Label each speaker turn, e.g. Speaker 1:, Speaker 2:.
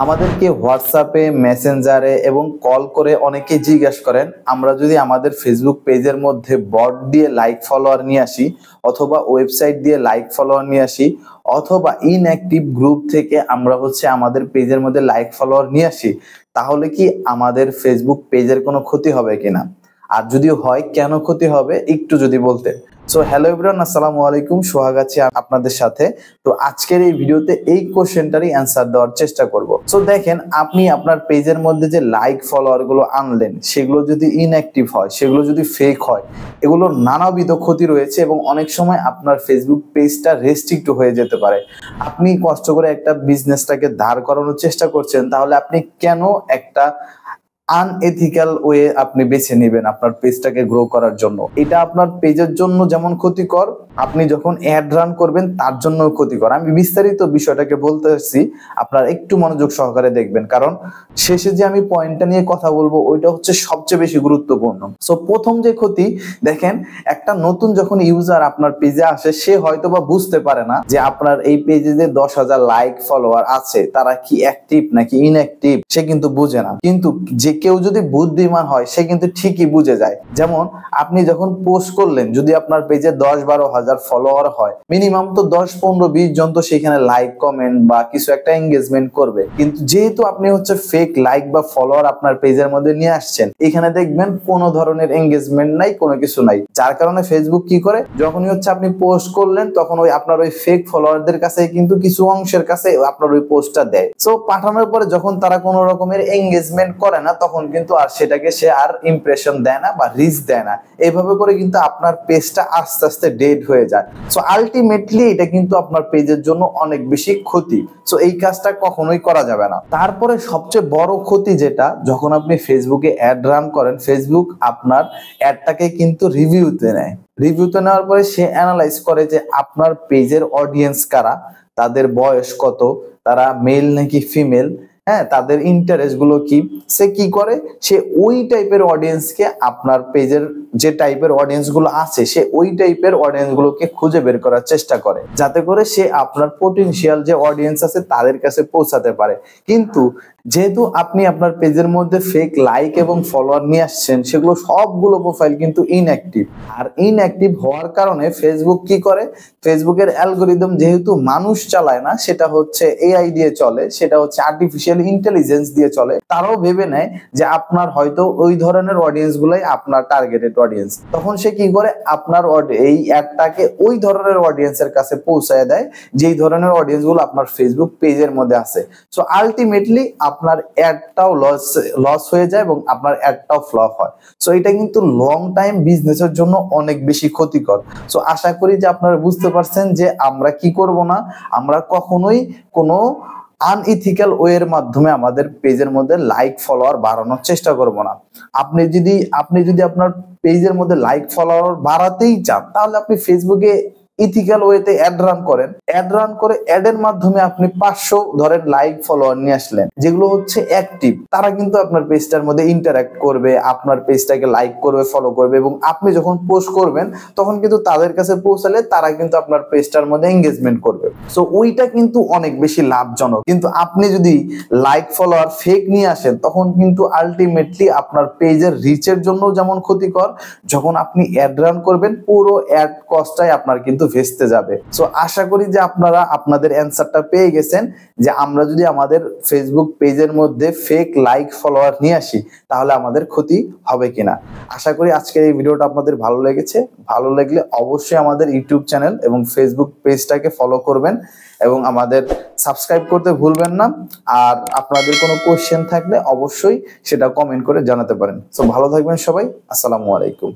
Speaker 1: আমাদেরকে হোয়াটসঅ্যাপে, মেসেঞ্জারে এবং কল করে অনেকে জিজ্ঞাসা করেন আমরা যদি আমাদের ফেসবুক পেজের মধ্যে বট দিয়ে লাইক ফলোয়ার নিয়ে আসি অথবা ওয়েবসাইট দিয়ে লাইক ফলোয়ার নিয়ে আসি অথবা ইনঅ্যাক্টিভ গ্রুপ থেকে আমরা আমাদের পেজের মধ্যে লাইক ফলোয়ার নিয়ে আসি, তাহলে কি আমাদের ফেসবুক পেজের কোনো ক্ষতি হবে কিনা, আর যদি হয় কেন ক্ষতি হবে একটু যদি বলতে। সো হ্যালো এভরিওয়ান, আসসালামু আলাইকুম, সোহাগ আছি আপনাদের সাথে। তো আজকের এই ভিডিওতে এই কোশ্চেনটারই অ্যান্সার দেওয়ার চেষ্টা করব। সো দেখেন, আপনি আপনার পেজের মধ্যে যে লাইক ফলোয়ার গুলো আনলেন সেগুলো যদি ইনঅ্যাক্টিভ হয়, সেগুলো যদি ফেক হয়, এগুলোর নানাবিধ ক্ষতি রয়েছে এবং অনেক সময় আপনার ফেসবুক পেজটা রেস্ট্রিক্ট হয়ে যেতে পারে। আপনি কষ্ট করে একটা বিজনেসটাকে দাঁড় করানোর চেষ্টা করছেন, তাহলে আপনি কেন একটা আনএথিক্যাল ওয়ে আপনি বেছে নেবেন আপনার পেজটাকে গ্রো করার জন্য? এটা আপনার পেজের জন্য যেমন ক্ষতিকর, আপনি যখন অ্যাড রান করবেন তার জন্য ক্ষতিকর। আমি বিস্তারিত বিষয়টাকে বলতে আসছি, আপনারা একটু মনোযোগ সহকারে দেখবেন, কারণ শেষে যে আমি পয়েন্টটা নিয়ে কথা বলবো ওইটা সবচেয়ে বেশি গুরুত্বপূর্ণ। সো প্রথম যে ক্ষতি দেখেন, একটা নতুন যখন ইউজার আপনার পেজে আসে সে হয়তোবা বুঝতে পারে না যে আপনার এই পেজে যে 10,000 লাইক ফলোয়ার আছে তারা কি অ্যাক্টিভ নাকি ইনঅ্যাক্টিভ, সে কিন্তু বুঝে না। কিন্তু যে কেউ যদি বুদ্ধিমান হয় সে কিন্তু ঠিকই বুঝে যায়। যেমন আপনি যখন পোস্ট করলেন, যদি আপনার পেজে 10-12 হাজার ফলোয়ার হয়, মিনিমাম তো 10-15-20 জন তো সেখানে লাইক, কমেন্ট বা কিছু একটা এঙ্গেজমেন্ট করবে। কিন্তু যেহেতু আপনি ফেক লাইক বা ফলোয়ার আপনার পেজের মধ্যে নিয়ে আসছেন, এখানে দেখবেন কোনো ধরনের এঙ্গেজমেন্ট নাই, কোনো কিছু নাই। যার কারণে ফেসবুক কি করে, যখনই আপনি পোস্ট করলেন তখন আপনার ওই ফেক ফলোয়ারদের কাছে কিন্তু কিছু অংশের কাছে আপনার ওই পোস্টটা দেয়। সো পাঠানোর পরে যখন তারা কোনো রকমের এঙ্গেজমেন্ট করে না, তখন কিন্তু আর সেটাকে সে আর ইমপ্রেশন দেয় না বা রিচ দেয় না। এইভাবে করে কিন্তু আপনার পেজটা আস্তে আস্তে ডেড হয়ে যায়। সো আলটিমেটলি এটা কিন্তু আপনার পেজের জন্য অনেক বেশি ক্ষতি। সো এই কাজটা কখনোই করা যাবে না। তারপরে সবচেয়ে বড় ক্ষতি যেটা, যখন আপনি ফেসবুকে অ্যাড রান করেন, ফেসবুক আপনার অ্যাডটাকে কিন্তু রিভিউতে নেয়। রিভিউতে নেওয়ার পরে সে অ্যানালাইজ করে যে আপনার পেজের অডিয়েন্স কারা, তাদের বয়স কত, তারা মেল নাকি ফিমেল, হ্যাঁ, তাদের ইন্টারেস্ট গুলো কি। সে কি করে, সে ওই টাইপের অডিয়েন্সকে, আপনার পেজের যে টাইপের অডিয়েন্স গুলো আছে সে ওই টাইপের অডিয়েন্স গুলোকে খুঁজে বের করার চেষ্টা করে, যাতে করে সে আপনার পটেনশিয়াল যে অডিয়েন্স আছে তাদের কাছে পৌঁছাতে পারে। কিন্তু যেহেতু আপনি আপনার পেজের মধ্যে ফেক লাইক এবং ফলোয়ার নিয়ে আসছেন, সেগুলো সবগুলো প্রোফাইল কিন্তু ইনঅ্যাক্টিভ। আর ইনঅ্যাক্টিভ হওয়ার কারণে ফেসবুক কি করে, ফেসবুকের অ্যালগোরিদম যেহেতু মানুষ চালায় না, সেটা এআই দিয়ে চলে, সেটা আর্টিফিশিয়াল ইন্টেলিজেন্স দিয়ে চলে। তারাও ভেবে নেয় যে আপনার হয়তো ওই ধরনের অডিয়েন্স গুলাই আপনার টার্গেটেড অডিয়েন্স। তখন সে কি করে, আপনার এই অ্যাডটাকে ওই ধরনের অডিয়েন্সের কাছে পৌঁছায় দেয় যেই ধরনের অডিয়েন্স গুলো আপনার ফেসবুক পেজের মধ্যে আছে। সো আলটিমেটলি আপনার অ্যাডটাও লস হয়ে যায় এবং আপনার অ্যাডটাও ফ্লপ হয়। সো এটা কিন্তু লং টাইম বিজনেসের জন্য অনেক বেশি ক্ষতিকর। সো আশা করি যে আপনারা বুঝতে পারছেন যে আমরা কি করব না, আমরা কখনোই কোনো আনইথিক্যাল ওয়ের মাধ্যমে আমাদের পেজের মধ্যে লাইক ফলোয়ার বাড়ানোর চেষ্টা করব না। আপনি যদি আপনার পেজের মধ্যে লাইক ফলোয়ার বাড়াতেই চান, তাহলে আপনি ফেসবুকে ইথিক্যাল ওয়েতে অ্যাড রান করেন। অ্যাড রান করে অ্যাডের মাধ্যমে আপনি 500 ধরেন লাইক ফলোয়ার নিয়ে আসলেন, যেগুলো অ্যাক্টিভ। তারা কিন্তু আপনার পেজটার মধ্যে ইন্টারঅ্যাক্ট করবে, আপনার পেজটাকে লাইক করবে, ফলো করবে, এবং আপনি যখন পোস্ট করবেন তখন কিন্তু তাদের কাছে পৌঁছালে তারা কিন্তু আপনার পেজটার মধ্যে এঙ্গেজমেন্ট করবে। সো ওইটা কিন্তু অনেক বেশি লাভজনক। কিন্তু আপনি যদি লাইক ফলোয়ার ফেক নিয়ে আসেন, তখন কিন্তু আলটিমেটলি আপনার পেজের রিচের জন্য যেমন ক্ষতিকর, যখন আপনি অ্যাড রান করবেন পুরো অ্যাড কস্টটাই আপনার কিন্তু ভেস্তে যাবে। সো আশা করি যে আপনারা আপনাদের অ্যান্সারটা পেয়ে গেছেন, যে আমরা যদি আমাদের ফেসবুক পেজের মধ্যে ফেক লাইক ফলোয়ার নিয়ে আসি তাহলে আমাদের ক্ষতি হবে কিনা। আশা করি আজকের এই ভিডিওটা আপনাদের ভালো লেগেছে। ভালো লাগলে অবশ্যই আমাদের ইউটিউব চ্যানেল এবং ফেসবুক পেজটাকে ফলো করবেন এবং আমাদের সাবস্ক্রাইব করতে ভুলবেন না। আর আপনাদের কোনো কোশ্চেন থাকলে অবশ্যই সেটা কমেন্ট করে জানাতে পারেন। সো ভালো থাকবেন সবাই, আসসালামু আলাইকুম।